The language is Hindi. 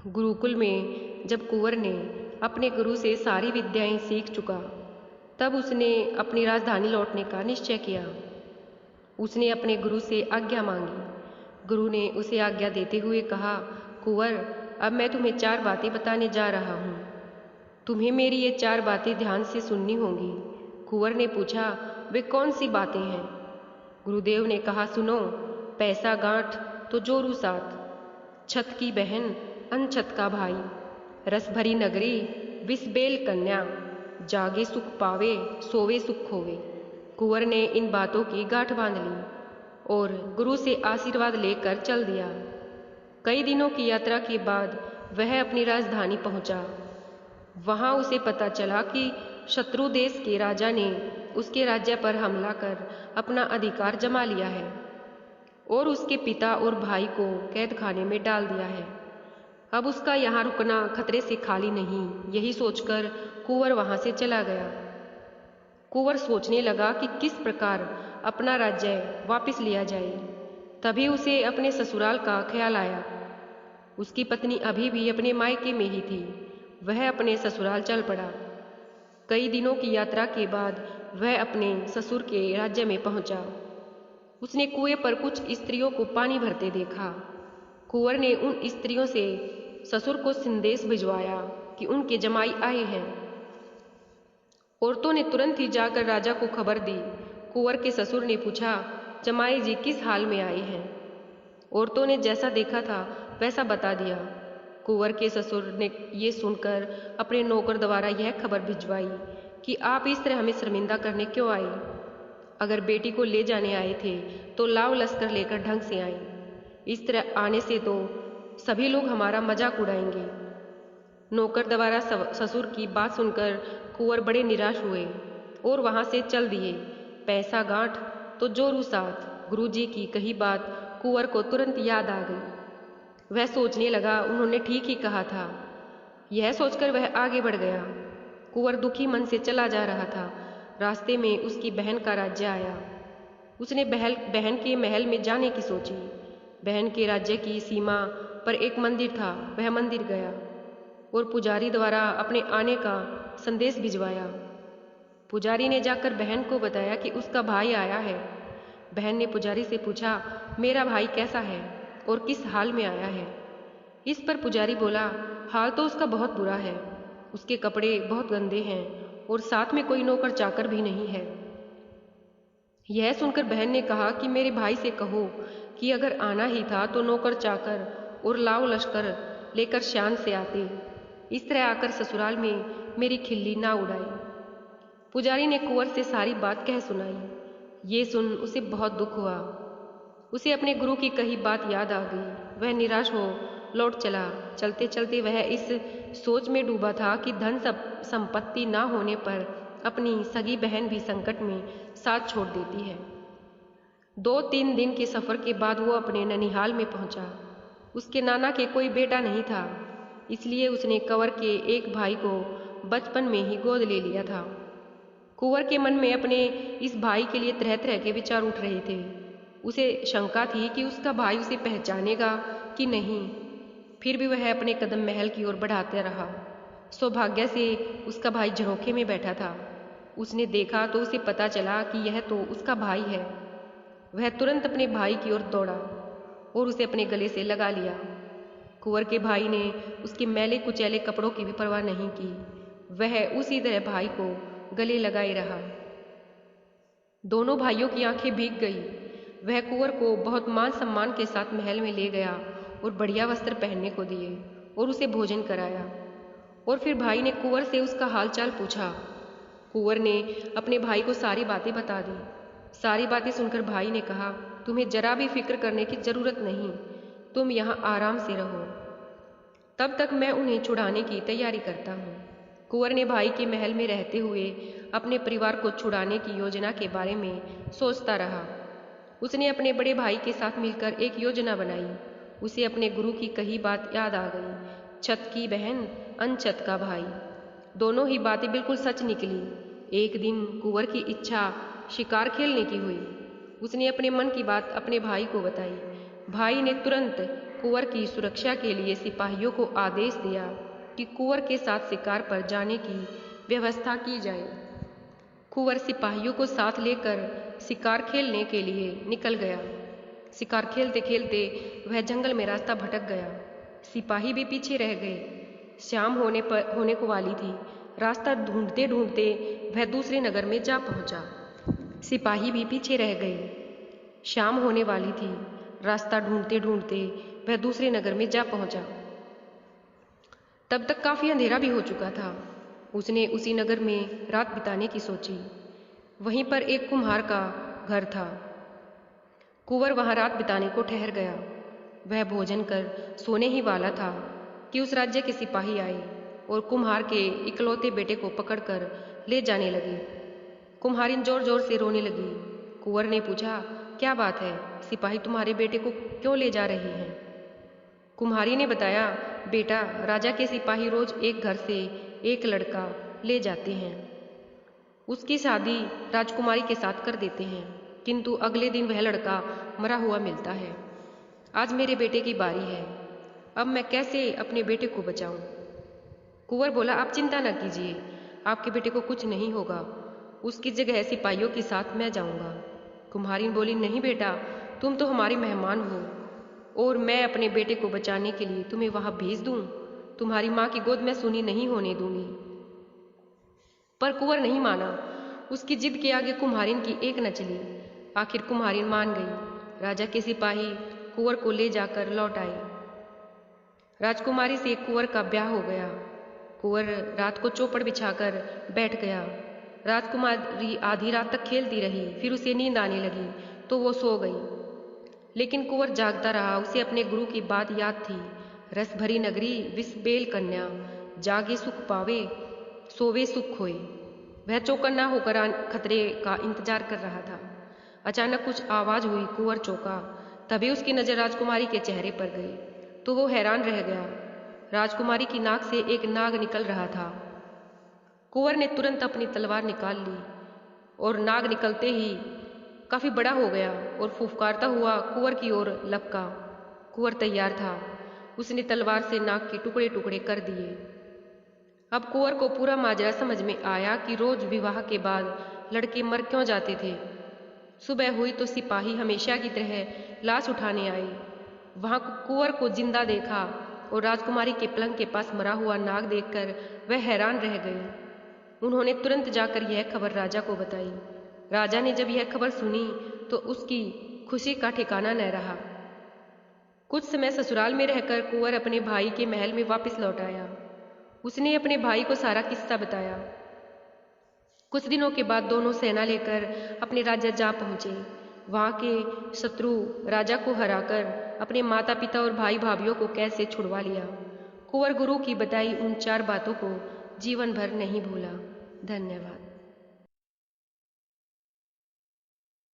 गुरुकुल में जब कुंवर ने अपने गुरु से सारी विद्याएं सीख चुका, तब उसने अपनी राजधानी लौटने का निश्चय किया। उसने अपने गुरु से आज्ञा मांगी। गुरु ने उसे आज्ञा देते हुए कहा, कुंवर, अब मैं तुम्हें 4 बातें बताने जा रहा हूँ। तुम्हें मेरी ये 4 बातें ध्यान से सुननी होंगी। कुंवर ने पूछा, वे कौन सी बातें हैं? गुरुदेव ने कहा, सुनो। पैसा गांठ तो जोरू साथ, छत की बहन अनछत का भाई, रस भरी नगरी विष बेल कन्या, जागे सुख पावे सोवे सुख खोवे। कुंवर ने इन बातों की गांठ बांध ली और गुरु से आशीर्वाद लेकर चल दिया। कई दिनों की यात्रा के बाद वह अपनी राजधानी पहुंचा। वहां उसे पता चला कि शत्रु देश के राजा ने उसके राज्य पर हमला कर अपना अधिकार जमा लिया है और उसके पिता और भाई को कैद खाने में डाल दिया है। अब उसका यहाँ रुकना खतरे से खाली नहीं, यही सोचकर कुंवर वहां से चला गया। कुंवर सोचने लगा कि किस प्रकार अपना राज्य वापस लिया जाए। तभी उसे अपने ससुराल का ख्याल आया। उसकी पत्नी अभी भी अपने मायके में ही थी। वह अपने ससुराल चल पड़ा। कई दिनों की यात्रा के बाद वह अपने ससुर के राज्य में पहुंचा। उसने कुएं पर कुछ स्त्रियों को पानी भरते देखा। कुंवर ने उन स्त्रियों से ससुर को संदेश भिजवाया कि उनके जमाई आए हैं। औरतों ने तुरंत ही जाकर राजा को खबर दी। कुंवर के ससुर ने पूछा, जमाई जी किस हाल में आए हैं? औरतों ने जैसा देखा था वैसा बता दिया। कुंवर के ससुर ने ये सुनकर अपने नौकर द्वारा यह खबर भिजवाई कि आप इस तरह हमें शर्मिंदा करने क्यों आए? अगर बेटी को ले जाने आए थे तो लाव लश्कर लेकर ढंग से आए। इस तरह आने से तो सभी लोग हमारा मजाक उड़ाएंगे। नौकर द्वारा ससुर की बात सुनकर कुंवर बड़े निराश हुए और वहां से चल दिए। पैसा गांठ तो जोरू साथ, गुरुजी की कही बात कुंवर को तुरंत याद आ गई। वह सोचने लगा, उन्होंने ठीक ही कहा था। यह सोचकर वह आगे बढ़ गया। कुंवर दुखी मन से चला जा रहा था। रास्ते में उसकी बहन का राज्य आया। उसने बहन के महल में जाने की सोची। बहन के राज्य की सीमा पर एक मंदिर था। वह मंदिर गया और पुजारी द्वारा अपने आने का संदेश भिजवाया। पुजारी ने जाकर बहन को बताया कि उसका भाई आया है। बहन ने पुजारी से पूछा, मेरा भाई कैसा है और किस हाल में आया है? इस पर पुजारी बोला, हाल तो उसका बहुत बुरा है। उसके कपड़े बहुत गंदे हैं और साथ में कोई नौकर चाकर भी नहीं है। यह सुनकर बहन ने कहा कि मेरे भाई से कहो कि अगर आना ही था तो नौकर चाकर और लाव लश्कर लेकर शान से आते। इस तरह आकर ससुराल में मेरी खिल्ली ना उड़ाई। पुजारी ने कुंवर से सारी बात कह सुनाई। ये सुन उसे बहुत दुख हुआ। उसे अपने गुरु की कही बात याद आ गई। वह निराश हो लौट चला। चलते चलते वह इस सोच में डूबा था कि धन संपत्ति ना होने पर अपनी सगी बहन भी संकट में साथ छोड़ देती है। 2-3 दिन के सफर के बाद वो अपने ननिहाल में पहुंचा। उसके नाना के कोई बेटा नहीं था, इसलिए उसने कंवर के एक भाई को बचपन में ही गोद ले लिया था। कुंवर के मन में अपने इस भाई के लिए तरह तरह के विचार उठ रहे थे। उसे शंका थी कि उसका भाई उसे पहचानेगा कि नहीं। फिर भी वह अपने कदम महल की ओर बढ़ाता रहा। सौभाग्य से उसका भाई झरोखे में बैठा था। उसने देखा तो उसे पता चला कि यह तो उसका भाई है। वह तुरंत अपने भाई की ओर दौड़ा और उसे अपने गले से लगा लिया। कुंवर के भाई ने उसके मैले कुचैले कपड़ों की भी परवाह नहीं की। वह उसी तरह भाई को गले लगाए रहा। दोनों भाइयों की आंखें भीग गई। वह कुंवर को बहुत मान सम्मान के साथ महल में ले गया और बढ़िया वस्त्र पहनने को दिए और उसे भोजन कराया। और फिर भाई ने कुंवर से उसका हालचाल पूछा। कुंवर ने अपने भाई को सारी बातें बता दी। सारी बातें सुनकर भाई ने कहा, तुम्हें जरा भी फिक्र करने की जरूरत नहीं, तुम यहाँ आराम से रहो, तब तक मैं उन्हें छुड़ाने की तैयारी करता हूँ। कुंवर ने भाई के महल में रहते हुए अपने परिवार को छुड़ाने की योजना के बारे में सोचता रहा। उसने अपने बड़े भाई के साथ मिलकर एक योजना बनाई। उसे अपने गुरु की कही बात याद आ गई, छत की बहन अनछत का भाई। दोनों ही बातें बिल्कुल सच निकली। एक दिन कुंवर की इच्छा शिकार खेलने की हुई। उसने अपने मन की बात अपने भाई को बताई। भाई ने तुरंत कुंवर की सुरक्षा के लिए सिपाहियों को आदेश दिया कि कुंवर के साथ शिकार पर जाने की व्यवस्था की जाए। कुंवर सिपाहियों को साथ लेकर शिकार खेलने के लिए निकल गया। शिकार खेलते खेलते वह जंगल में रास्ता भटक गया। सिपाही भी पीछे रह गए। शाम होने को वाली थी। रास्ता ढूंढते ढूंढते वह दूसरे नगर में जा पहुंचा। सिपाही भी पीछे रह गए। शाम होने वाली थी। रास्ता ढूंढते ढूंढते वह दूसरे नगर में जा पहुंचा। तब तक काफी अंधेरा भी हो चुका था। उसने उसी नगर में रात बिताने की सोची। वहीं पर एक कुम्हार का घर था। कुंवर वहां रात बिताने को ठहर गया। वह भोजन कर सोने ही वाला था कि उस राज्य के सिपाही आए और कुम्हार के इकलौते बेटे को पकड़कर ले जाने लगे। कुम्हारिन जोर जोर से रोने लगी। कुंवर ने पूछा, क्या बात है? सिपाही तुम्हारे बेटे को क्यों ले जा रहे हैं? कुम्हारी ने बताया, बेटा, राजा के सिपाही रोज एक घर से एक लड़का ले जाते हैं। उसकी शादी राजकुमारी के साथ कर देते हैं, किंतु अगले दिन वह लड़का मरा हुआ मिलता है। आज मेरे बेटे की बारी है। अब मैं कैसे अपने बेटे को बचाऊं? कुंवर बोला, आप चिंता न कीजिए, आपके बेटे को कुछ नहीं होगा। उसकी जगह सिपाहियों के साथ मैं जाऊंगा। कुम्हारिन बोली, नहीं बेटा, तुम तो हमारे मेहमान हो और मैं अपने बेटे को बचाने के लिए तुम्हें वहां भेज दूं? तुम्हारी माँ की गोद में सुनी नहीं होने दूंगी। पर कुंवर नहीं माना। उसकी जिद के आगे कुम्हारिन की एक न चली। आखिर कुम्हारिन मान गई। राजा के सिपाही कुंवर को ले जाकर लौट आए। राजकुमारी से कुंवर का ब्याह हो गया। कुंवर रात को चौपड़ बिछाकर बैठ गया। राजकुमारी आधी रात तक खेलती रही। फिर उसे नींद आने लगी तो वो सो गई। लेकिन कुंवर जागता रहा। उसे अपने गुरु की बात याद थी, रस भरी नगरी विष बेल कन्या, जागे सुख पावे सोवे सुख खोए। वह चौकन्ना होकर खतरे का इंतजार कर रहा था। अचानक कुछ आवाज हुई। कुंवर चौंका। तभी उसकी नजर राजकुमारी के चेहरे पर गई तो वो हैरान रह गया। राजकुमारी की नाक से एक नाग निकल रहा था। कुंवर ने तुरंत अपनी तलवार निकाल ली और नाग निकलते ही काफी बड़ा हो गया और फुफकारता हुआ कुंवर की ओर लपका। कुंवर तैयार था। उसने तलवार से नाग के टुकड़े टुकड़े कर दिए। अब कुंवर को पूरा माजरा समझ में आया कि रोज विवाह के बाद लड़के मर क्यों जाते थे। सुबह हुई तो सिपाही हमेशा की तरह लाश उठाने आए। वहां कुंवर को जिंदा देखा और राजकुमारी के पलंग के पास मरा हुआ नाग देखकर वह हैरान रह गए। उन्होंने तुरंत जाकर यह खबर राजा को बताई। राजा ने जब यह खबर सुनी तो उसकी खुशी का ठिकाना न रहा। कुछ समय ससुराल में रहकर कुंवर अपने भाई के महल में वापस लौट आया। उसने अपने भाई को सारा किस्सा बताया। कुछ दिनों के बाद दोनों सेना लेकर अपने राज्य जा पहुंचे। वहां के शत्रु राजा को हराकर अपने माता पिता और भाई भाभीियों को कैद से छुड़वा लिया। कुंवर गुरु की बताई उन 4 बातों को जीवन भर नहीं भूला। धन्यवाद।